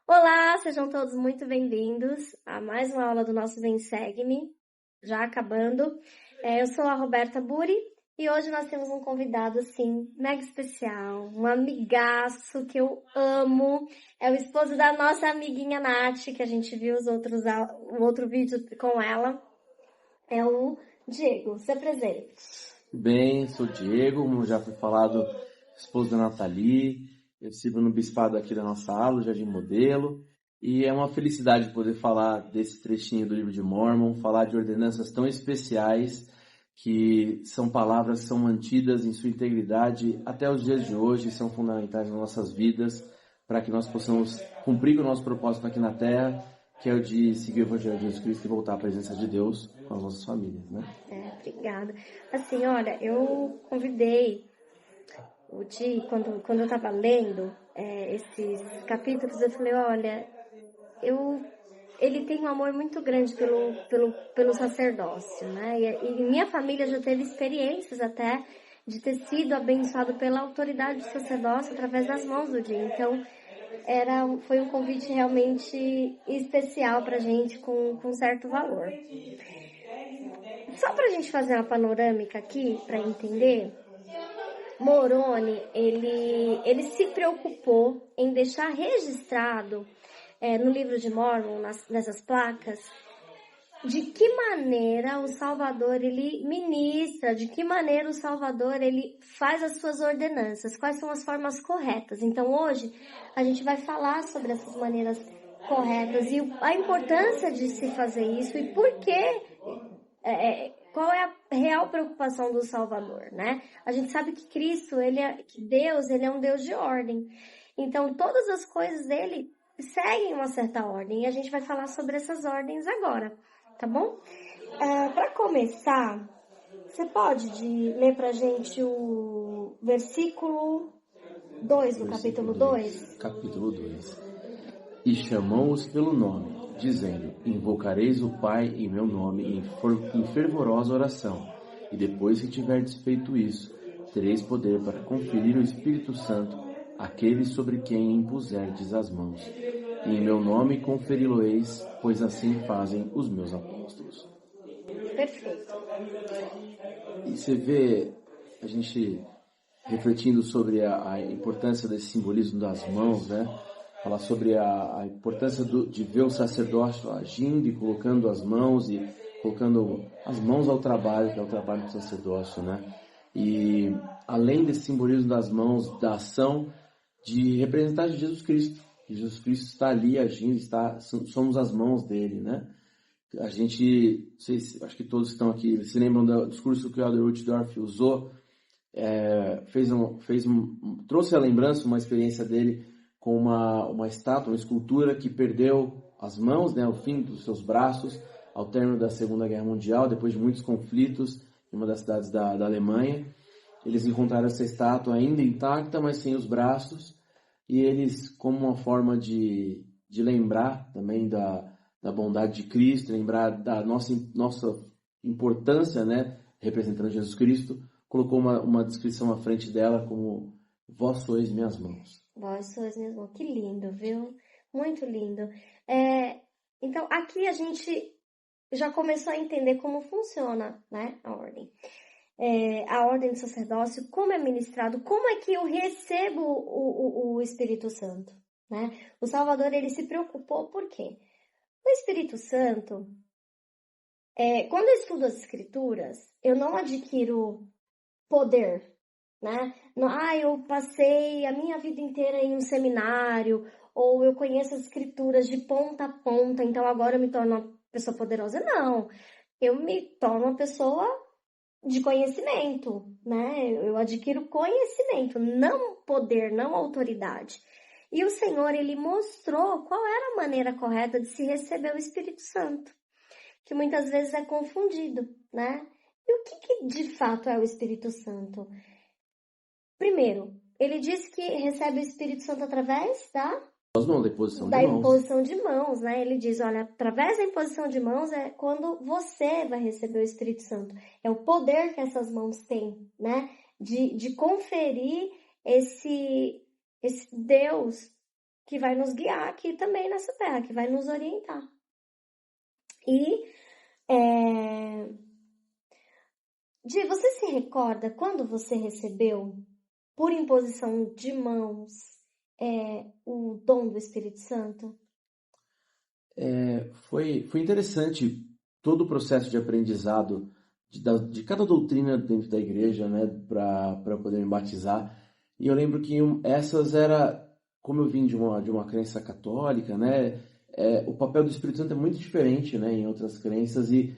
Olá, sejam todos muito bem-vindos a mais uma aula do nosso Vem Segue-me, já acabando. Eu sou a Roberta Buri e hoje nós temos um convidado, assim, mega especial, um amigaço que eu amo. É o esposo da nossa amiguinha Nath, que a gente viu o outro vídeo com ela. É o Diego, se apresente. Bem, sou Diego, como já foi falado, esposo da Nathalie. Eu sirvo no bispado aqui da nossa aula, Jardim Modelo. E é uma felicidade poder falar desse trechinho do livro de Mórmon, falar de ordenanças tão especiais que são palavras que são mantidas em sua integridade até os dias de hoje, são fundamentais nas nossas vidas para que nós possamos cumprir o nosso propósito aqui na Terra, que é o de seguir o Evangelho de Jesus Cristo e voltar à presença de Deus com as nossas famílias, né? Obrigada. Assim, olha, eu convidei o Di, quando eu estava lendo esses capítulos, eu falei, olha, ele tem um amor muito grande pelo sacerdócio, né? E minha família já teve experiências até de ter sido abençoado pela autoridade do sacerdócio através das mãos do Di. Então, foi um convite realmente especial pra gente, com certo valor. Só pra gente fazer uma panorâmica aqui, pra entender, Moroni, ele se preocupou em deixar registrado no livro de Mórmon, nessas placas, de que maneira o Salvador ele ministra, de que maneira o Salvador ele faz as suas ordenanças, quais são as formas corretas. Então hoje a gente vai falar sobre essas maneiras corretas e a importância de se fazer isso e por que, qual é a real preocupação do Salvador, né? A gente sabe que Cristo, que Deus, ele é um Deus de ordem. Então todas as coisas dele seguem uma certa ordem e a gente vai falar sobre essas ordens agora, tá bom? Para começar, você pode ler pra gente o versículo 2 do capítulo 2? Capítulo 2. E chamou-os pelo nome, dizendo, invocareis o Pai em meu nome em fervorosa oração, e depois que tiverdes feito isso, tereis poder para conferir o Espírito Santo àqueles sobre quem impuserdes as mãos. E em meu nome conferi-lo-eis, pois assim fazem os meus apóstolos. Perfeito. E você vê a gente refletindo sobre a importância desse simbolismo das mãos, né? Falar sobre a importância de ver o sacerdócio agindo e colocando as mãos e colocando as mãos ao trabalho, que é o trabalho do sacerdócio, né? E além desse simbolismo das mãos, da ação de representar Jesus Cristo, que Jesus Cristo está ali agindo, somos as mãos dele, né? A gente, acho que todos que estão aqui se lembram do discurso que o Elder Uchtdorf usou, trouxe à lembrança uma experiência dele com uma estátua, uma escultura que perdeu as mãos, né, o fim dos seus braços, ao término da Segunda Guerra Mundial, depois de muitos conflitos em uma das cidades da Alemanha. Eles encontraram essa estátua ainda intacta, mas sem os braços, e eles, como uma forma de lembrar também da bondade de Cristo, lembrar da nossa importância, né, representando Jesus Cristo, colocou uma descrição à frente dela como vós sois minhas mãos. Vós sois minhas mãos. Que lindo, viu? Muito lindo. Então, aqui a gente já começou a entender como funciona, né, a ordem. A ordem do sacerdócio, como é ministrado, como é que eu recebo o Espírito Santo, né? O Salvador, ele se preocupou por quê? O Espírito Santo, quando eu estudo as Escrituras, eu não adquiro poder, né? Eu passei a minha vida inteira em um seminário, ou eu conheço as Escrituras de ponta a ponta, então agora eu me torno uma pessoa poderosa. Não, eu me torno uma pessoa de conhecimento, né? Eu adquiro conhecimento, não poder, não autoridade. E o Senhor, ele mostrou qual era a maneira correta de se receber o Espírito Santo, que muitas vezes é confundido, né? E o que de fato é o Espírito Santo? Primeiro, ele diz que recebe o Espírito Santo através Da imposição de mãos, né? Ele diz, olha, através da imposição de mãos é quando você vai receber o Espírito Santo. É o poder que essas mãos têm, né? De conferir esse Deus que vai nos guiar aqui também nessa terra, que vai nos orientar. E você se recorda quando você recebeu, por imposição de mãos, o dom do Espírito Santo? Foi interessante todo o processo de aprendizado de cada doutrina dentro da igreja, né, para poder me batizar. E eu lembro que essas era, como eu vim de uma crença católica, né, o papel do Espírito Santo é muito diferente, né, em outras crenças e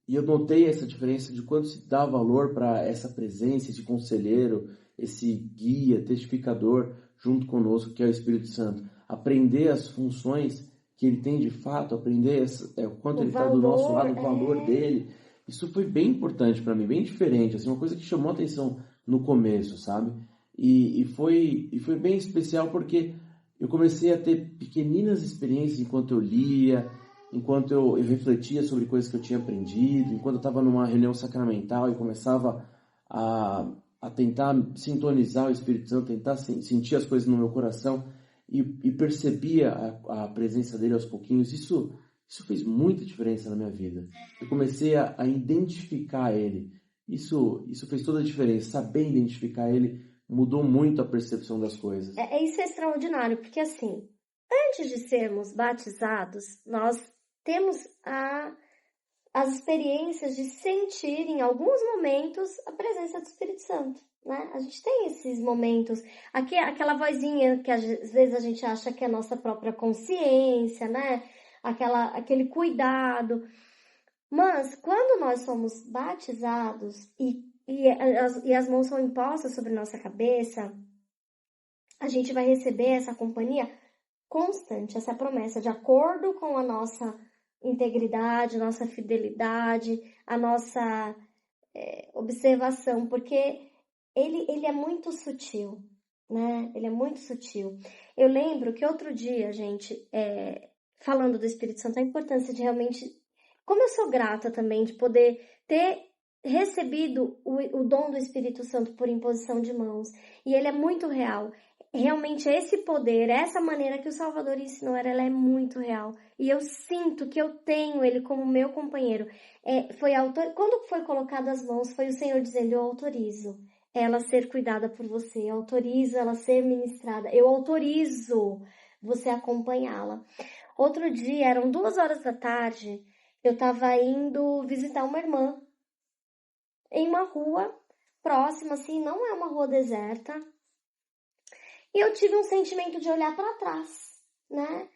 eu notei essa diferença de quanto se dá valor para essa presença, esse conselheiro, esse guia, testificador junto conosco, que é o Espírito Santo. Aprender as funções que ele tem de fato, aprender o quanto ele está do nosso lado, o valor dele. Isso foi bem importante para mim, bem diferente, assim, uma coisa que chamou a atenção no começo, sabe? E foi bem especial porque eu comecei a ter pequeninas experiências enquanto eu lia, enquanto eu refletia sobre coisas que eu tinha aprendido, enquanto eu estava numa reunião sacramental e começava a tentar sintonizar o Espírito Santo, tentar sentir as coisas no meu coração e percebia a presença dele aos pouquinhos. Isso fez muita diferença na minha vida. Eu comecei a identificar ele. Isso fez toda a diferença. Saber identificar ele mudou muito a percepção das coisas. Isso é extraordinário, porque assim, antes de sermos batizados, nós temos as experiências de sentir em alguns momentos a presença do Espírito Santo, né? A gente tem esses momentos, aquela vozinha que às vezes a gente acha que é a nossa própria consciência, né? Aquele cuidado. Mas quando nós somos batizados e as mãos são impostas sobre nossa cabeça, a gente vai receber essa companhia constante, essa promessa de acordo com a nossa integridade, a nossa fidelidade, a nossa observação, porque ele é muito sutil, né? Ele é muito sutil. Eu lembro que outro dia, gente, falando do Espírito Santo, a importância de realmente, como eu sou grata também de poder ter recebido o dom do Espírito Santo por imposição de mãos, e ele é muito real. Realmente esse poder, essa maneira que o Salvador ensinou, ela é muito real. E eu sinto que eu tenho ele como meu companheiro. Quando foi colocado as mãos, foi o Senhor dizendo, eu autorizo ela ser cuidada por você, eu autorizo ela ser ministrada, eu autorizo você acompanhá-la. Outro dia, eram 2 horas da tarde, eu estava indo visitar uma irmã em uma rua próxima, assim, não é uma rua deserta. E eu tive um sentimento de olhar para trás, né?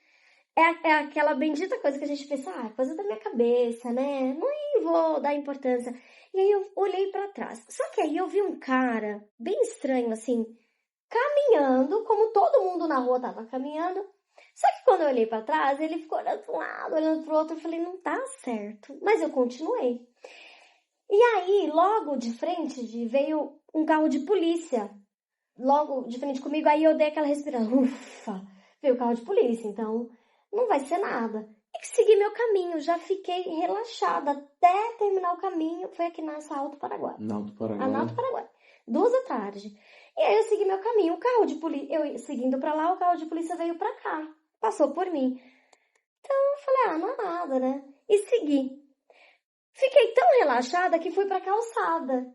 É aquela bendita coisa que a gente pensa, coisa da minha cabeça, né? Não vou dar importância. E aí eu olhei para trás. Só que aí eu vi um cara bem estranho, assim, caminhando, como todo mundo na rua tava caminhando. Só que quando eu olhei para trás, ele ficou olhando para um lado, olhando para o outro. Eu falei, não tá certo. Mas eu continuei. E aí, logo de frente, veio um carro de polícia. Logo de frente comigo, aí eu dei aquela respiração, ufa, veio o carro de polícia, então não vai ser nada. E que segui meu caminho, já fiquei relaxada até terminar o caminho, foi aqui nessa Alto Paraguai. Alto Paraguai. Alto Paraguai, 2 da tarde. E aí eu segui meu caminho, o carro de polícia, eu seguindo pra lá, o carro de polícia veio pra cá, passou por mim. Então eu falei, não é nada, né? E segui. Fiquei tão relaxada que fui pra calçada.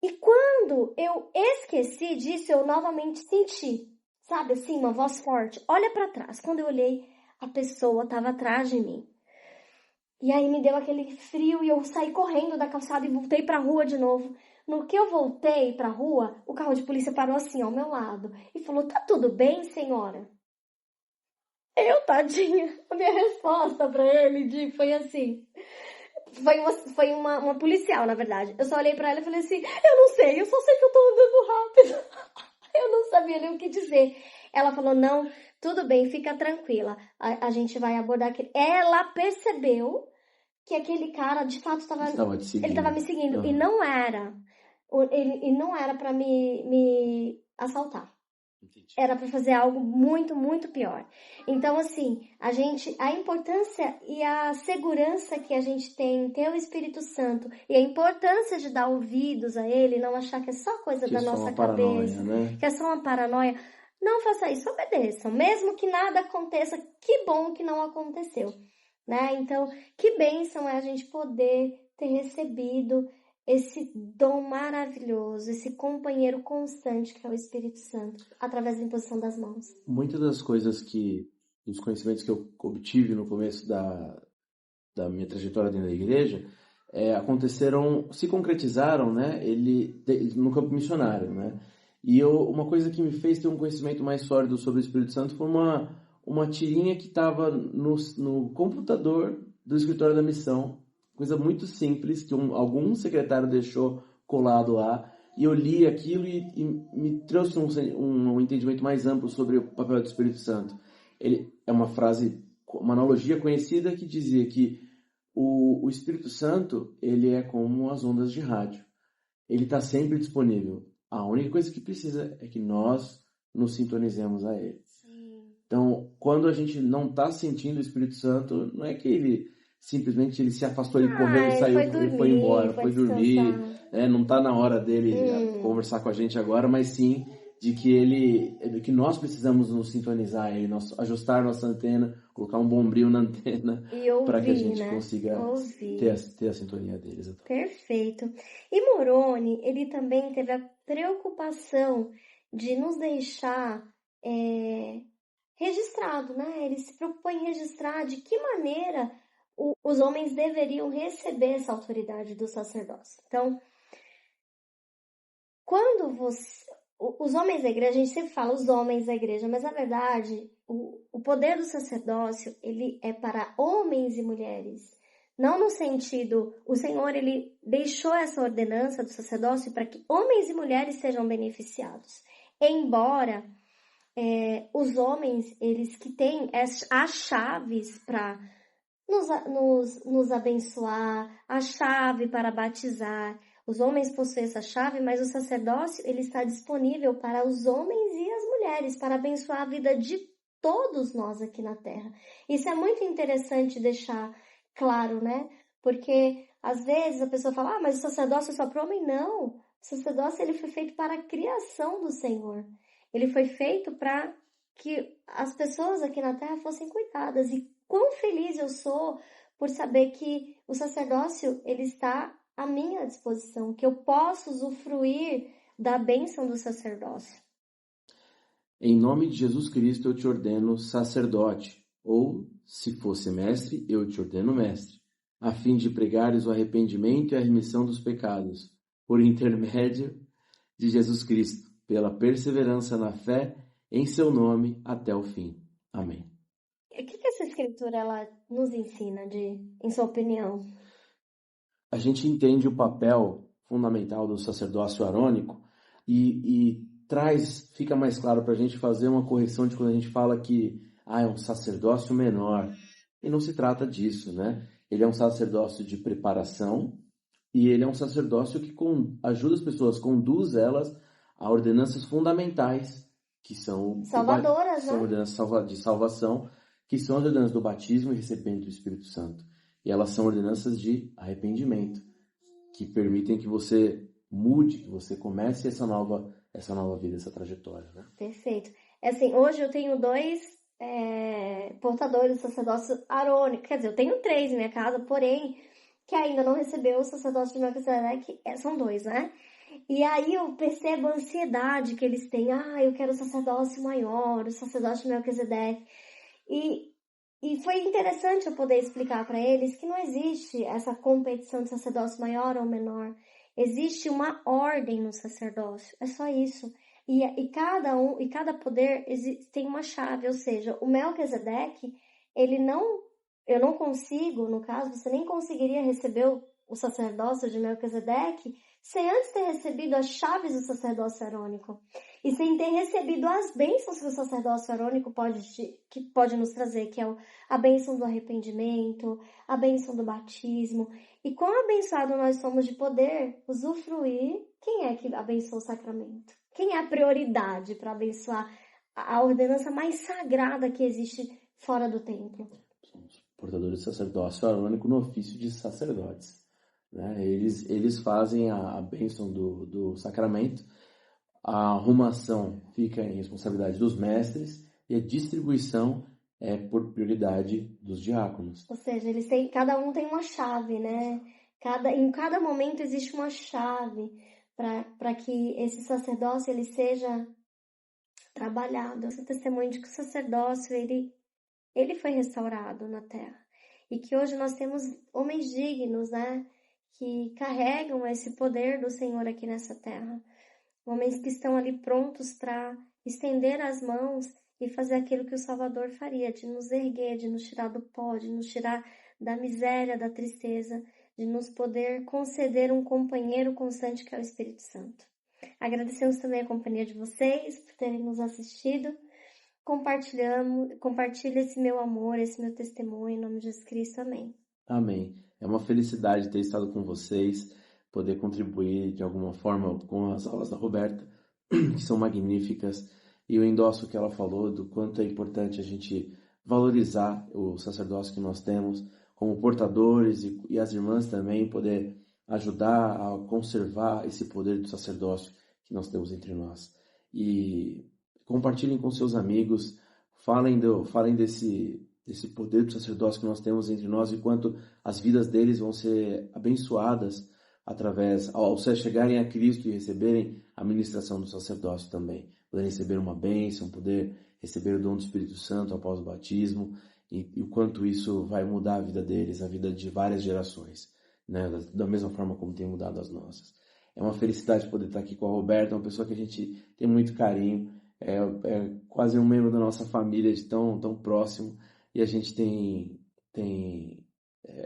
E quando eu esqueci disso, eu novamente senti, sabe assim, uma voz forte. Olha para trás. Quando eu olhei, a pessoa estava atrás de mim. E aí me deu aquele frio e eu saí correndo da calçada e voltei para a rua de novo. No que eu voltei para a rua, o carro de polícia parou assim ao meu lado e falou, tá tudo bem, senhora? Tadinha, a minha resposta para ele foi assim... Foi uma policial, na verdade. Eu só olhei pra ela e falei assim, eu não sei, eu só sei que eu tô andando rápido. Eu não sabia nem o que dizer. Ela falou, não, tudo bem, fica tranquila. A gente vai abordar aquele... Ela percebeu que aquele cara, de fato, ele estava me seguindo. Uhum. E não era pra me assaltar. Era para fazer algo muito, muito pior. Então, assim, a importância e a segurança que a gente tem em ter o Espírito Santo e a importância de dar ouvidos a ele, não achar que é só coisa da nossa cabeça, né? Que é só uma paranoia. não faça isso, obedeçam. Mesmo que nada aconteça, que bom que não aconteceu, né? Então, que bênção é a gente poder ter recebido esse dom maravilhoso, esse companheiro constante que é o Espírito Santo, através da imposição das mãos. Muitas das coisas dos conhecimentos que eu obtive no começo da minha trajetória dentro da igreja, aconteceram, se concretizaram, né, no campo missionário, né? E uma coisa que me fez ter um conhecimento mais sólido sobre o Espírito Santo foi uma tirinha que estava no computador do escritório da missão, coisa muito simples, que algum secretário deixou colado lá, e eu li aquilo e me trouxe um entendimento mais amplo sobre o papel do Espírito Santo. Ele é uma frase, uma analogia conhecida que dizia que o Espírito Santo, ele é como as ondas de rádio. Ele está sempre disponível. A única coisa que precisa é que nós nos sintonizemos a ele. Sim. Então, quando a gente não está sentindo o Espírito Santo, não é que ele simplesmente ele se afastou, ele correu e saiu, ele foi embora, foi dormir, não está na hora dele conversar com a gente agora, mas sim de que nós precisamos nos sintonizar a ele, ajustar nossa antena, colocar um bombril na antena para que a gente consiga ter a sintonia deles. Perfeito. E Moroni, ele também teve a preocupação de nos deixar registrado, né? Ele se preocupou em registrar de que maneira os homens deveriam receber essa autoridade do sacerdócio. Então, quando os homens da igreja, a gente sempre fala os homens da igreja, mas na verdade, o poder do sacerdócio, ele é para homens e mulheres. Não no sentido, o Senhor, ele deixou essa ordenança do sacerdócio para que homens e mulheres sejam beneficiados. Embora os homens, eles que têm as chaves para nos abençoar, a chave para batizar. Os homens possuem essa chave, mas o sacerdócio, ele está disponível para os homens e as mulheres, para abençoar a vida de todos nós aqui na Terra. Isso é muito interessante deixar claro, né? Porque, às vezes, a pessoa fala, mas o sacerdócio é só para o homem. Não, o sacerdócio, ele foi feito para a criação do Senhor. Ele foi feito para que as pessoas aqui na Terra fossem cuidadas. E quão feliz eu sou por saber que o sacerdócio, ele está à minha disposição, que eu posso usufruir da bênção do sacerdócio. Em nome de Jesus Cristo eu te ordeno sacerdote, ou, se fosse mestre, eu te ordeno mestre, a fim de pregares o arrependimento e a remissão dos pecados, por intermédio de Jesus Cristo, pela perseverança na fé, em seu nome, até o fim. Amém. O que essa escritura ela nos ensina, em sua opinião? A gente entende o papel fundamental do sacerdócio arônico e fica mais claro para a gente fazer uma correção de quando a gente fala que é um sacerdócio menor. E não se trata disso, né? Ele é um sacerdócio de preparação e ele é um sacerdócio que ajuda as pessoas, conduz elas a ordenanças fundamentais, que são salvadoras, são ordenanças de salvação, que são as ordenanças do batismo e recebimento do Espírito Santo. E elas são ordenanças de arrependimento, que permitem que você mude, que você comece essa nova vida, essa trajetória, né? Perfeito. Assim, hoje eu tenho 2 portadores do sacerdócio arônico. Quer dizer, eu tenho 3 em minha casa, porém, que ainda não recebeu o sacerdócio de Melquisedeque, são 2, né? E aí eu percebo a ansiedade que eles têm. Eu quero o sacerdócio maior, o sacerdócio de Melquisedeque. E foi interessante eu poder explicar para eles que não existe essa competição de sacerdócio maior ou menor. Existe uma ordem no sacerdócio, é só isso. E cada poder tem uma chave, ou seja, o Melquisedeque, eu não consigo, no caso, você nem conseguiria receber o sacerdócio de Melquisedeque sem antes ter recebido as chaves do sacerdócio arônico. E sem ter recebido as bênçãos que o sacerdócio arônico pode nos trazer, que é a bênção do arrependimento, a bênção do batismo. E quão abençoado nós somos de poder usufruir. Quem é que abençoa o sacramento? Quem é a prioridade para abençoar a ordenança mais sagrada que existe fora do templo? Somos portadores do sacerdócio arônico no ofício de sacerdotes, né? Eles fazem a bênção do sacramento. a arrumação fica em responsabilidade dos mestres e a distribuição é por prioridade dos diáconos. Ou seja, cada um tem uma chave, né? Em cada momento existe uma chave para que esse sacerdócio ele seja trabalhado. Esse testemunho de que o sacerdócio ele foi restaurado na terra. E que hoje nós temos homens dignos, né? Que carregam esse poder do Senhor aqui nessa terra. Homens que estão ali prontos para estender as mãos e fazer aquilo que o Salvador faria, de nos erguer, de nos tirar do pó, de nos tirar da miséria, da tristeza, de nos poder conceder um companheiro constante que é o Espírito Santo. Agradecemos também a companhia de vocês por terem nos assistido. Compartilhe esse meu amor, esse meu testemunho, em nome de Jesus Cristo. Amém. Amém. É uma felicidade ter estado com vocês, poder contribuir de alguma forma com as aulas da Roberta, que são magníficas. E eu endosso o que ela falou, do quanto é importante a gente valorizar o sacerdócio que nós temos como portadores e as irmãs também poder ajudar a conservar esse poder do sacerdócio que nós temos entre nós. E compartilhem com seus amigos, falem desse poder do sacerdócio que nós temos entre nós e quanto as vidas deles vão ser abençoadas ao chegarem a Cristo e receberem a ministração do sacerdócio também. Poder receber uma bênção, poder receber o dom do Espírito Santo após o batismo e o quanto isso vai mudar a vida deles, a vida de várias gerações, né? Da mesma forma como tem mudado as nossas. É uma felicidade poder estar aqui com a Roberta, uma pessoa que a gente tem muito carinho, é quase um membro da nossa família, de tão próximo, e a gente tem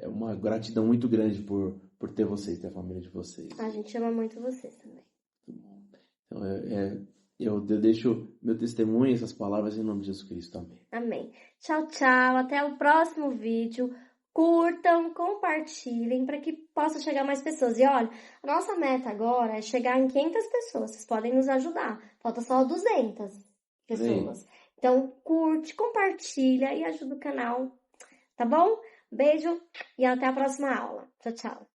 uma gratidão muito grande por ter vocês, ter a família de vocês. A gente ama muito vocês também. Então, eu deixo meu testemunho, essas palavras em nome de Jesus Cristo. Amém. Amém. Tchau, tchau. Até o próximo vídeo. Curtam, compartilhem para que possa chegar mais pessoas. E olha, a nossa meta agora é chegar em 500 pessoas. Vocês podem nos ajudar. Falta só 200 pessoas. Então, curte, compartilha e ajuda o canal. Tá bom? Beijo e até a próxima aula. Tchau, tchau.